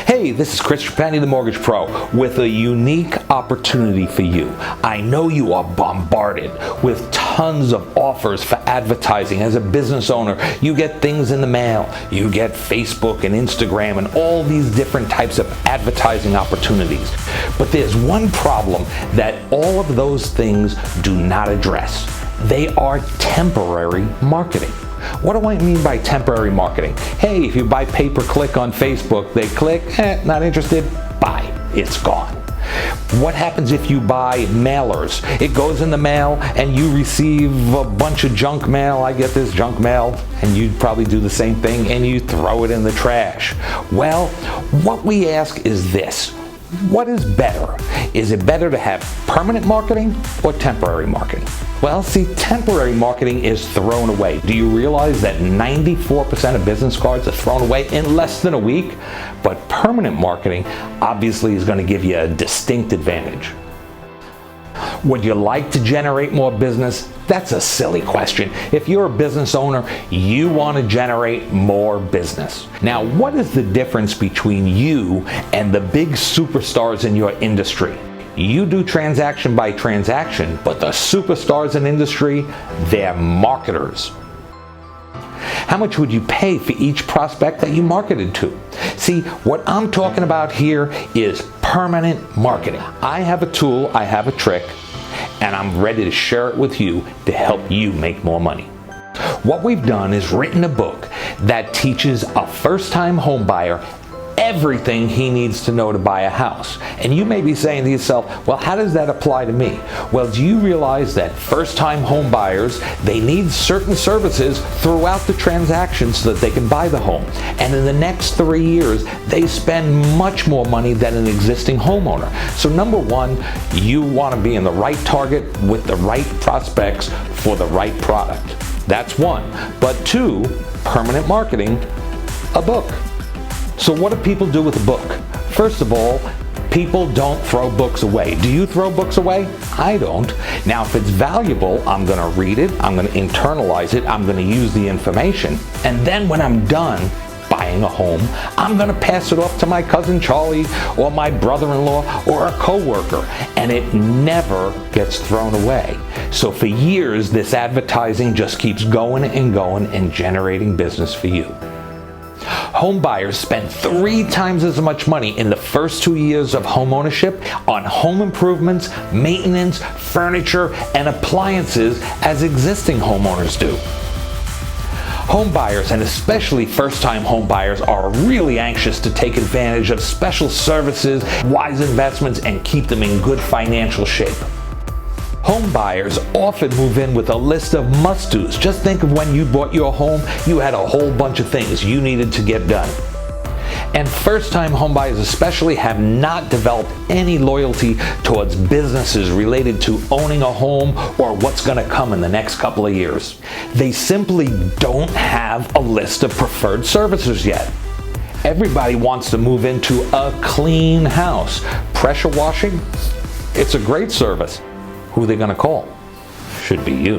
Hey, this is Chris Trapani, the Mortgage Pro, with a unique opportunity for you. I know you are bombarded with tons of offers for advertising. As a business owner, you get things in the mail. You get Facebook and Instagram and all these different types of advertising opportunities. But there's one problem that all of those things do not address. They are temporary marketing. What do I mean by temporary marketing? Hey, if you buy pay-per-click on Facebook, they click, not interested, bye, it's gone. What happens if you buy mailers? It goes in the mail and you receive a bunch of junk mail. I get this junk mail, and you probably do the same thing, and you throw it in the trash. Well, what we ask is this. What is better? Is it better to have permanent marketing or temporary marketing? Well, see, temporary marketing is thrown away. Do you realize that 94% of business cards are thrown away in less than a week? But permanent marketing obviously is going to give you a distinct advantage. Would you like to generate more business? That's a silly question. If you're a business owner, you want to generate more business. Now, what is the difference between you and the big superstars in your industry? You do transaction by transaction, but the superstars in industry, they're marketers. How much would you pay for each prospect that you marketed to? See, what I'm talking about here is permanent marketing. I have a tool, I have a trick, and I'm ready to share it with you to help you make more money. What we've done is written a book that teaches a first-time home buyer everything he needs to know to buy a house. And you may be saying to yourself, well, how does that apply to me? Well, do you realize that first-time home buyers, they need certain services throughout the transaction so that they can buy the home? And in the next 3 years, they spend much more money than an existing homeowner. So number one, you want to be in the right target with the right prospects for the right product. That's one. But two, permanent marketing, a book. So what do people do with a book? First of all, people don't throw books away. Do you throw books away? I don't. Now, if it's valuable, I'm going to read it, I'm going to internalize it, I'm going to use the information, and then when I'm done buying a home, I'm going to pass it off to my cousin Charlie or my brother-in-law or a coworker, and it never gets thrown away. So for years, this advertising just keeps going and generating business for you. Home buyers spend 3 times as much money in the first 2 years of home ownership on home improvements, maintenance, furniture, and appliances as existing homeowners do. Home buyers, and especially first-time home buyers, are really anxious to take advantage of special services, wise investments, and keep them in good financial shape. Home buyers often move in with a list of must-dos. Just think of when you bought your home, you had a whole bunch of things you needed to get done. And first-time home buyers especially have not developed any loyalty towards businesses related to owning a home or what's going to come in the next couple of years. They simply don't have a list of preferred services yet. Everybody wants to move into a clean house. Pressure washing? It's a great service. Who are they going to call? Should be you.